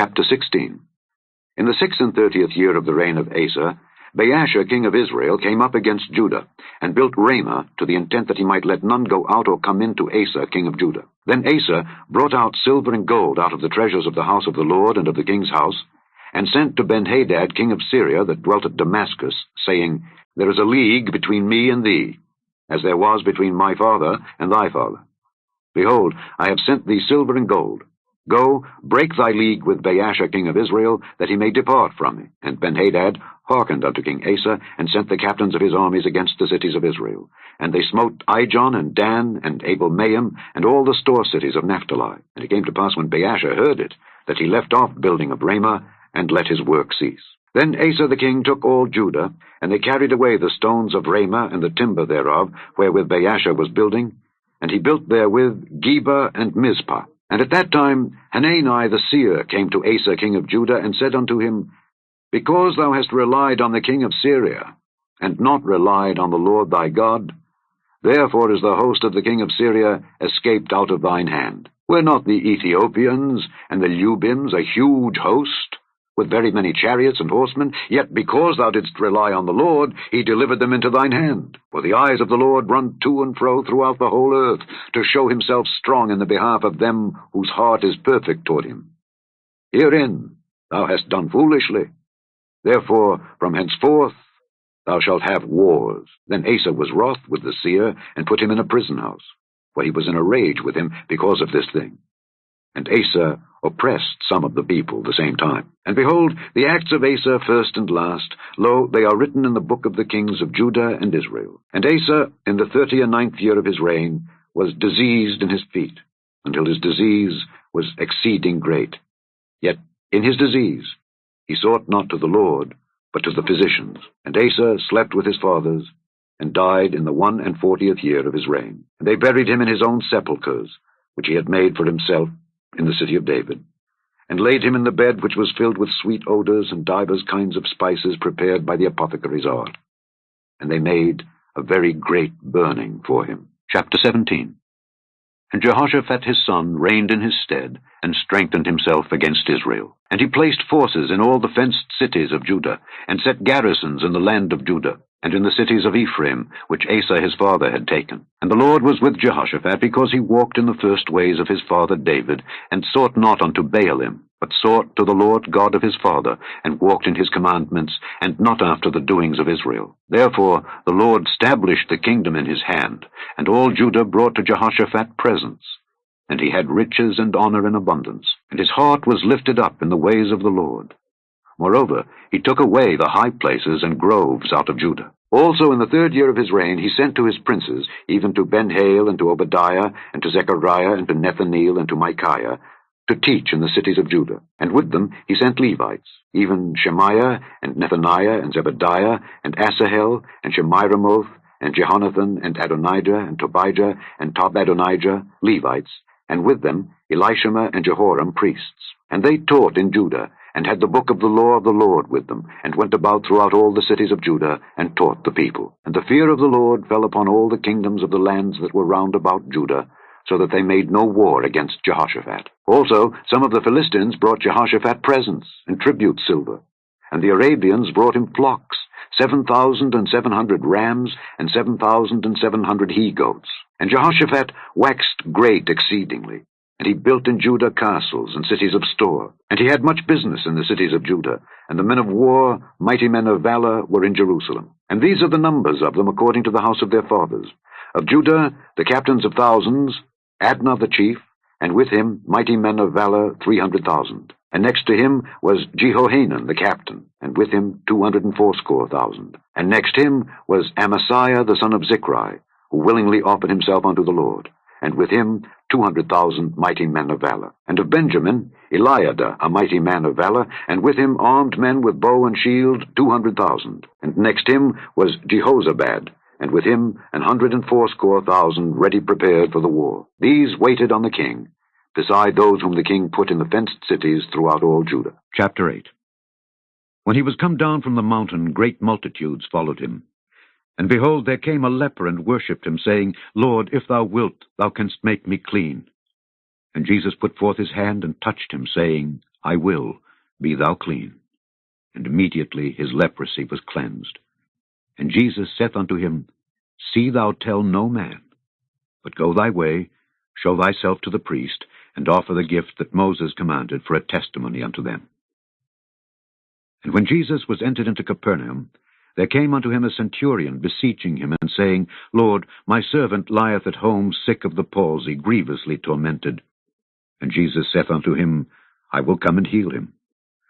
Chapter 16. In the 36th year of the reign of Asa, Baasha king of Israel came up against Judah, and built Ramah to the intent that he might let none go out or come in to Asa king of Judah. Then Asa brought out silver and gold out of the treasures of the house of the Lord and of the king's house, and sent to Benhadad king of Syria that dwelt at Damascus, saying, There is a league between me and thee, as there was between my father and thy father. Behold, I have sent thee silver and gold. Go, break thy league with Baasha king of Israel, that he may depart from me. And Benhadad hearkened unto King Asa, and sent the captains of his armies against the cities of Israel. And they smote Ijon, and Dan, and Abel-maim, and all the store cities of Naphtali. And it came to pass when Baasha heard it, that he left off building of Ramah, and let his work cease. Then Asa the king took all Judah, and they carried away the stones of Ramah, and the timber thereof, wherewith Baasha was building, and he built therewith Geba and Mizpah. And at that time Hanani the seer came to Asa king of Judah, and said unto him, Because thou hast relied on the king of Syria, and not relied on the Lord thy God, therefore is the host of the king of Syria escaped out of thine hand. Were not the Ethiopians and the Lubims a huge host, with very many chariots and horsemen? Yet because thou didst rely on the Lord, he delivered them into thine hand. For the eyes of the Lord run to and fro throughout the whole earth, to show himself strong in the behalf of them whose heart is perfect toward him. Herein thou hast done foolishly. Therefore from henceforth thou shalt have wars. Then Asa was wroth with the seer, and put him in a prison house, for he was in a rage with him because of this thing. And Asa oppressed some of the people the same time. And behold, the acts of Asa first and last, lo, they are written in the book of the kings of Judah and Israel. And Asa, in the 39th year of his reign, was diseased in his feet, until his disease was exceeding great. Yet in his disease he sought not to the Lord, but to the physicians. And Asa slept with his fathers, and died in the 41st year of his reign. And they buried him in his own sepulchres, which he had made for himself, in the city of David, and laid him in the bed which was filled with sweet odors and divers kinds of spices prepared by the apothecary's art. And they made a very great burning for him. Chapter 17. And Jehoshaphat his son reigned in his stead, and strengthened himself against Israel. And he placed forces in all the fenced cities of Judah, and set garrisons in the land of Judah, and in the cities of Ephraim, which Asa his father had taken. And the Lord was with Jehoshaphat, because he walked in the first ways of his father David, and sought not unto Baalim, but sought to the Lord God of his father, and walked in his commandments, and not after the doings of Israel. Therefore the Lord stablished the kingdom in his hand, and all Judah brought to Jehoshaphat presents. And he had riches and honor in abundance, and his heart was lifted up in the ways of the Lord. Moreover, he took away the high places and groves out of Judah. Also in the 3rd year of his reign he sent to his princes, even to Ben-Hail, and to Obadiah, and to Zechariah, and to Nethaneel, and to Micaiah, to teach in the cities of Judah. And with them he sent Levites, even Shemaiah, and Nethaniah, and Zebadiah, and Asahel, and Shemiramoth, and Jehonathan, and Adonijah, and Tobijah, and Tobadonijah, Levites, and with them Elishama and Jehoram, priests. And they taught in Judah, and had the book of the law of the Lord with them, and went about throughout all the cities of Judah, and taught the people. And the fear of the Lord fell upon all the kingdoms of the lands that were round about Judah, so that they made no war against Jehoshaphat. Also some of the Philistines brought Jehoshaphat presents, and tribute silver. And the Arabians brought him flocks, 7,700 rams, and 7,700 he-goats. And Jehoshaphat waxed great exceedingly. And he built in Judah castles and cities of store. And he had much business in the cities of Judah. And the men of war, mighty men of valor, were in Jerusalem. And these are the numbers of them according to the house of their fathers. Of Judah, the captains of thousands, Adnah the chief, and with him mighty men of valor 300,000. And next to him was Jehohanan the captain, and with him 280,000. And next him was Amasiah the son of Zichri, who willingly offered himself unto the Lord. And with him 200,000 mighty men of valor. And of Benjamin, Eliada, a mighty man of valor, and with him armed men with bow and shield 200,000. And next him was Jehozabad, and with him 180,000 ready prepared for the war. These waited on the king, beside those whom the king put in the fenced cities throughout all Judah. Chapter 8. When he was come down from the mountain, great multitudes followed him. And behold, there came a leper and worshipped him, saying, Lord, if thou wilt, thou canst make me clean. And Jesus put forth his hand and touched him, saying, I will, be thou clean. And immediately his leprosy was cleansed. And Jesus saith unto him, See thou tell no man, but go thy way, show thyself to the priest, and offer the gift that Moses commanded for a testimony unto them. And when Jesus was entered into Capernaum, there came unto him a centurion, beseeching him, and saying, Lord, my servant lieth at home sick of the palsy, grievously tormented. And Jesus saith unto him, I will come and heal him.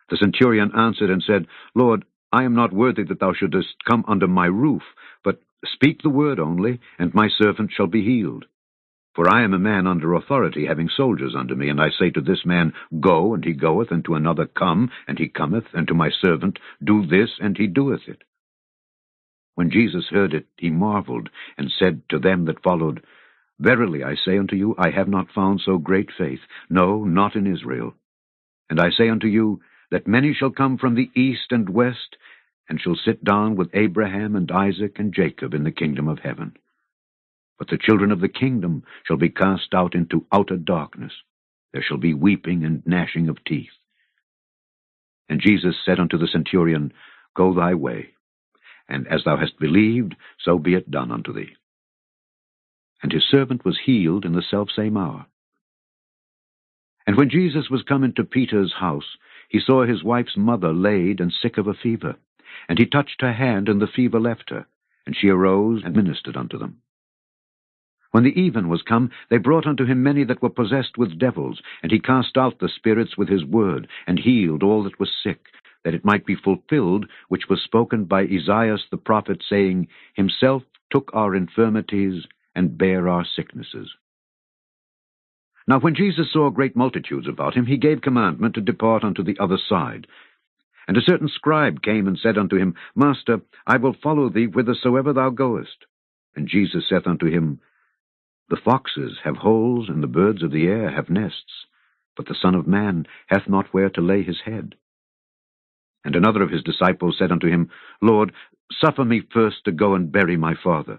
The centurion answered and said, Lord, I am not worthy that thou shouldest come under my roof, but speak the word only, and my servant shall be healed. For I am a man under authority, having soldiers under me, and I say to this man, Go, and he goeth, and to another, Come, and he cometh, and to my servant, Do this, and he doeth it. When Jesus heard it, he marveled, and said to them that followed, Verily I say unto you, I have not found so great faith, no, not in Israel. And I say unto you, that many shall come from the east and west, and shall sit down with Abraham and Isaac and Jacob in the kingdom of heaven. But the children of the kingdom shall be cast out into outer darkness. There shall be weeping and gnashing of teeth. And Jesus said unto the centurion, Go thy way, and as thou hast believed, so be it done unto thee. And his servant was healed in the selfsame hour. And when Jesus was come into Peter's house, he saw his wife's mother laid and sick of a fever. And he touched her hand, and the fever left her, and she arose and ministered unto them. When the even was come, they brought unto him many that were possessed with devils, and he cast out the spirits with his word, and healed all that was sick, that it might be fulfilled, which was spoken by Esaias the prophet, saying, Himself took our infirmities, and bare our sicknesses. Now when Jesus saw great multitudes about him, he gave commandment to depart unto the other side. And a certain scribe came and said unto him, Master, I will follow thee whithersoever thou goest. And Jesus saith unto him, The foxes have holes, and the birds of the air have nests, but the Son of Man hath not where to lay his head. And another of his disciples said unto him, Lord, suffer me first to go and bury my father.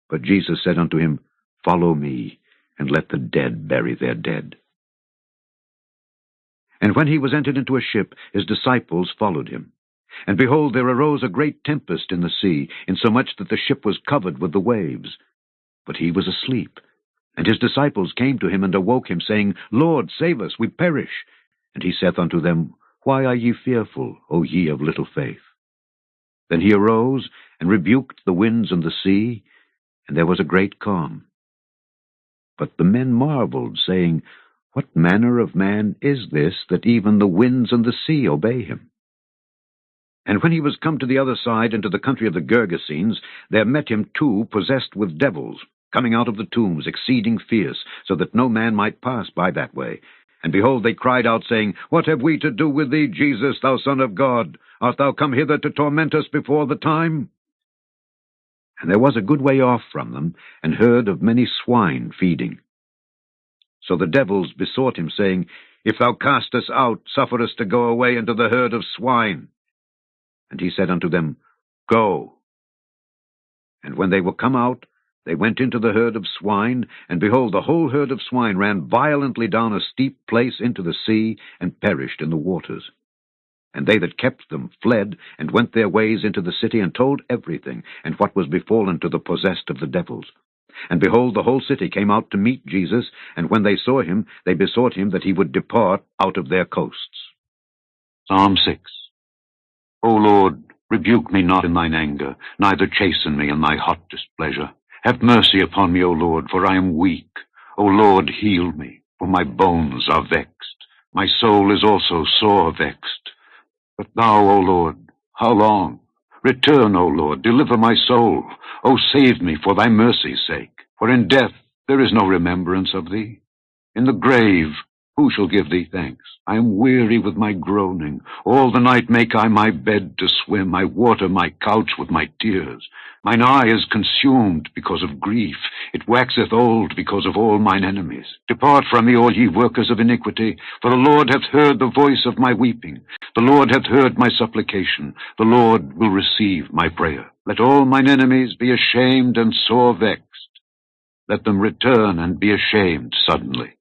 But Jesus said unto him, Follow me, and let the dead bury their dead. And when he was entered into a ship, his disciples followed him. And behold, there arose a great tempest in the sea, insomuch that the ship was covered with the waves. But he was asleep. And his disciples came to him and awoke him, saying, Lord, save us, we perish. And he saith unto them, Why are ye fearful, O ye of little faith? Then he arose, and rebuked the winds and the sea, and there was a great calm. But the men marveled, saying, What manner of man is this, that even the winds and the sea obey him? And when he was come to the other side, into the country of the Gergesenes, there met him two possessed with devils, coming out of the tombs, exceeding fierce, so that no man might pass by that way. And behold, they cried out, saying, What have we to do with thee, Jesus, thou Son of God? Art thou come hither to torment us before the time? And there was a good way off from them an herd of many swine feeding. So the devils besought him, saying, If thou cast us out, suffer us to go away into the herd of swine. And he said unto them, Go. And when they were come out, they went into the herd of swine, and behold, the whole herd of swine ran violently down a steep place into the sea, and perished in the waters. And they that kept them fled, and went their ways into the city, and told everything, and what was befallen to the possessed of the devils. And behold, the whole city came out to meet Jesus, and when they saw him, they besought him that he would depart out of their coasts. Psalm 6. O Lord, rebuke me not in thine anger, neither chasten me in thy hot displeasure. Have mercy upon me, O Lord, for I am weak. O Lord, heal me, for my bones are vexed. My soul is also sore vexed. But thou, O Lord, how long? Return, O Lord, deliver my soul. O save me for thy mercy's sake. For in death there is no remembrance of thee. In the grave who shall give thee thanks? I am weary with my groaning. All the night make I my bed to swim. I water my couch with my tears. Mine eye is consumed because of grief. It waxeth old because of all mine enemies. Depart from me, all ye workers of iniquity, for the Lord hath heard the voice of my weeping. The Lord hath heard my supplication. The Lord will receive my prayer. Let all mine enemies be ashamed and sore vexed. Let them return and be ashamed suddenly.